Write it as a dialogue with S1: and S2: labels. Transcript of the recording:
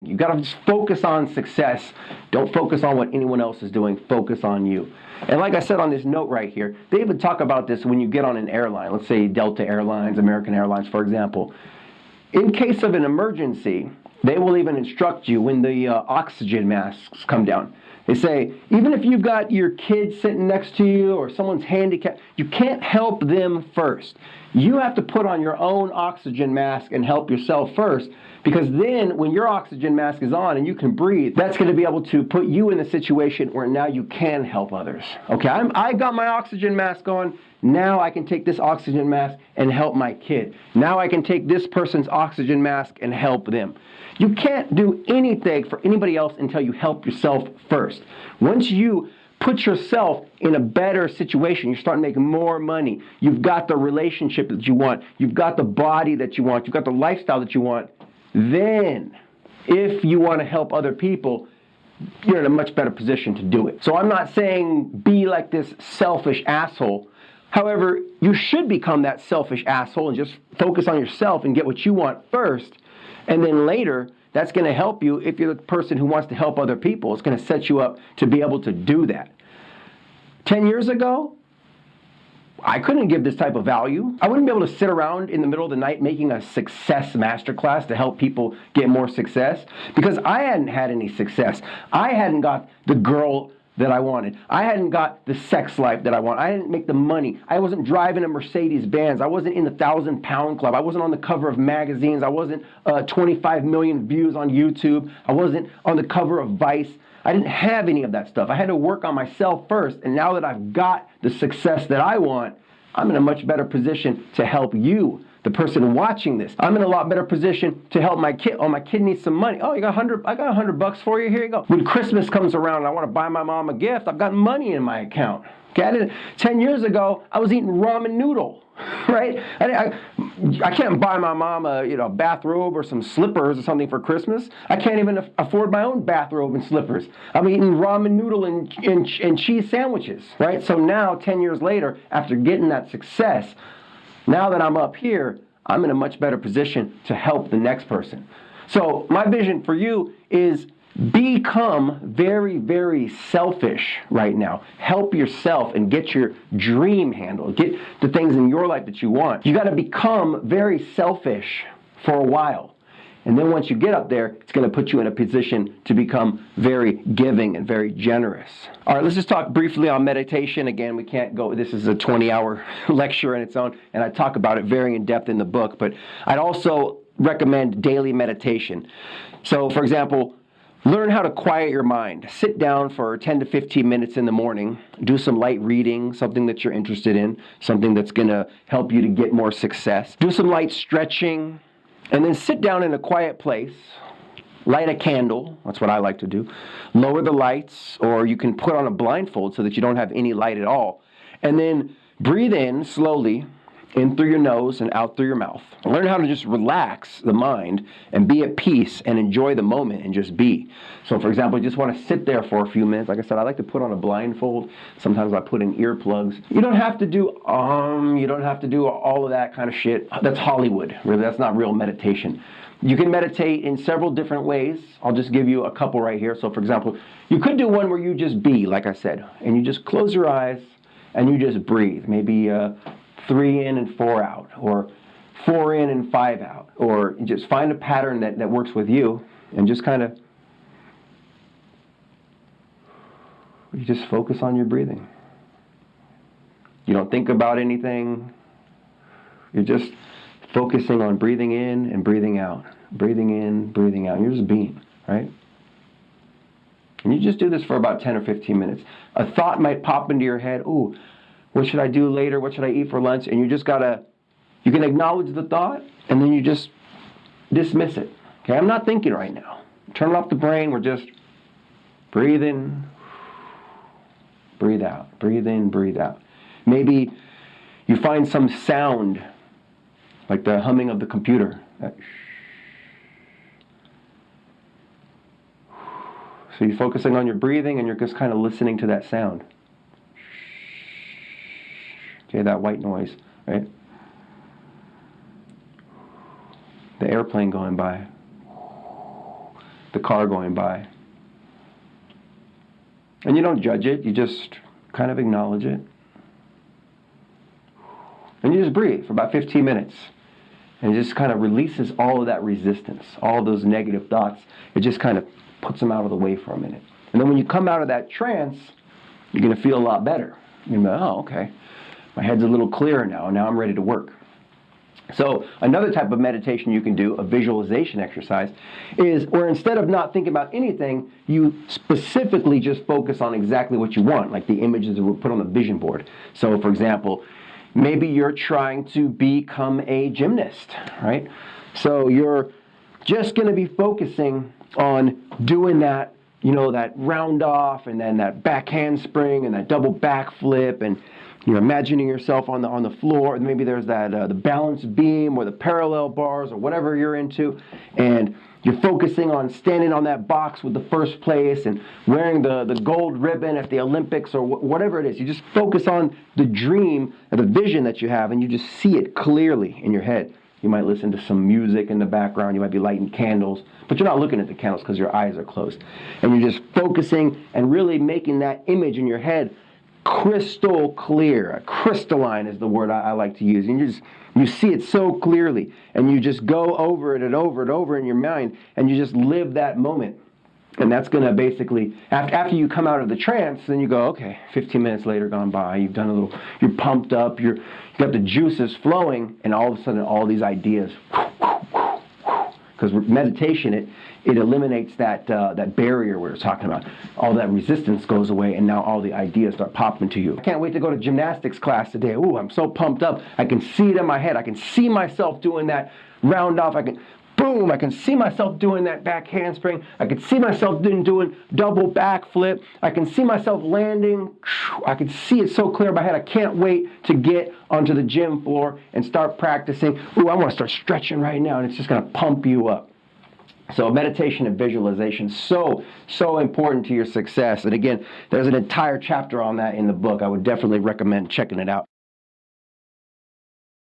S1: You got to just focus on success. Don't focus on what anyone else is doing. Focus on you. And like I said on this note right here, they even talk about this when you get on an airline. Let's say Delta Airlines, American Airlines, for example. In case of an emergency, they will even instruct you when the oxygen masks come down. They say, even if you've got your kid sitting next to you or someone's handicapped, you can't help them first. You have to put on your own oxygen mask and help yourself first, because then when your oxygen mask is on and you can breathe, that's going to be able to put you in a situation where now you can help others. Okay, I got my oxygen mask on. Now I can take this oxygen mask and help my kid. Now I can take this person's oxygen mask and help them. You can't do anything for anybody else until you help yourself first. Once you put yourself in a better situation, you start making more money, you've got the relationship that you want, you've got the body that you want, you've got the lifestyle that you want, then if you want to help other people, you're in a much better position to do it. So I'm not saying be like this selfish asshole. However, you should become that selfish asshole and just focus on yourself and get what you want first. And then later, that's going to help you if you're the person who wants to help other people. It's going to set you up to be able to do that. 10 years ago, I couldn't give this type of value. I wouldn't be able to sit around in the middle of the night making a success masterclass to help people get more success because I hadn't had any success. I hadn't got the girl that I wanted. I hadn't got the sex life that I want. I didn't make the money. I wasn't driving a Mercedes Benz. I wasn't in the 1,000-pound club. I wasn't on the cover of magazines. I wasn't 25 million views on YouTube. I wasn't on the cover of Vice. I didn't have any of that stuff. I had to work on myself first. And now that I've got the success that I want, I'm in a much better position to help you, the person watching this. I'm in a lot better position to help my kid. Oh, my kid needs some money. Oh, I got $100 for you. Here you go. When Christmas comes around and I want to buy my mom a gift, I've got money in my account. Okay? 10 years ago, I was eating ramen noodle, right? I can't buy my mom a bathrobe or some slippers or something for Christmas. I can't even afford my own bathrobe and slippers. I'm eating ramen noodle and cheese sandwiches, right? So now, 10 years later, after getting that success, now that I'm up here, I'm in a much better position to help the next person. So my vision for you is become very, very selfish right now. Help yourself and get your dream handled. Get the things in your life that you want. You got to become very selfish for a while. And then once you get up there, it's going to put you in a position to become very giving and very generous. All right, let's just talk briefly on meditation. Again, we can't go, this is a 20-hour lecture in its own, and I talk about it very in depth in the book, but I'd also recommend daily meditation. So, for example, learn how to quiet your mind. Sit down for 10 to 15 minutes in the morning. Do some light reading, something that you're interested in, something that's going to help you to get more success. Do some light stretching. And then sit down in a quiet place, light a candle, that's what I like to do, lower the lights, or you can put on a blindfold so that you don't have any light at all, and then breathe in slowly, in through your nose and out through your mouth. Learn how to just relax the mind and be at peace and enjoy the moment and just be. So for example, you just want to sit there for a few minutes. Like I said, I like to put on a blindfold. Sometimes I put in earplugs. You don't have to do you don't have to do all of that kind of shit. That's Hollywood. Really, that's not real meditation. You can meditate in several different ways. I'll just give you a couple right here. So for example, you could do one where you just be, like I said, and you just close your eyes and you just breathe. Maybe 3 in and 4 out, or 4 in and 5 out, or just find a pattern that works with you and just kind of, you just focus on your breathing. You don't think about anything. You're just focusing on breathing in and breathing out, breathing in, breathing out. You're just being, right? And you just do this for about 10 or 15 minutes. A thought might pop into your head, ooh, what should I do later? What should I eat for lunch? And you just you can acknowledge the thought, and then you just dismiss it. Okay, I'm not thinking right now. Turn off the brain. We're just breathe in, breathe out. Breathe in, breathe out. Maybe you find some sound, like the humming of the computer. So you're focusing on your breathing, and you're just kind of listening to that sound. Okay, that white noise, right? The airplane going by. the car going by. And you don't judge it, you just kind of acknowledge it. And you just breathe for about 15 minutes. And it just kind of releases all of that resistance, all of those negative thoughts. It just kind of puts them out of the way for a minute. And then when you come out of that trance, you're going to feel a lot better. You're going to go, oh, okay, my head's a little clearer now. Now I'm ready to work. So another type of meditation you can do, a visualization exercise, is where instead of not thinking about anything, you specifically just focus on exactly what you want, like the images that were put on the vision board. So for example, maybe you're trying to become a gymnast, right? So you're just going to be focusing on doing that, that round off and then that back handspring and that double back flip, and you're imagining yourself on the floor, and maybe there's that the balance beam or the parallel bars or whatever you're into, and you're focusing on standing on that box with the first place and wearing the gold ribbon at the Olympics or whatever it is. You just focus on the dream, or the vision that you have, and you just see it clearly in your head. You might listen to some music in the background. You might be lighting candles, but you're not looking at the candles because your eyes are closed. And you're just focusing and really making that image in your head crystal clear. Crystalline is the word I like to use. And you see it so clearly, and you just go over it and over and over in your mind, and you just live that moment. And that's going to basically, after you come out of the trance, then you go, okay, 15 minutes later gone by, you've done a little, you're pumped up, you got the juices flowing, and all of a sudden all these ideas, because meditation, it eliminates that barrier we were talking about. All that resistance goes away, and now all the ideas start popping to you. I can't wait to go to gymnastics class today. Ooh, I'm so pumped up. I can see it in my head. I can see myself doing that round off. I can see myself doing that back handspring. I can see myself doing double back flip. I can see myself landing. I can see it so clear in my head. I can't wait to get onto the gym floor and start practicing. Ooh, I want to start stretching right now, and it's just going to pump you up. So meditation and visualization, so important to your success. And again, there's an entire chapter on that in the book. I would definitely recommend checking it out.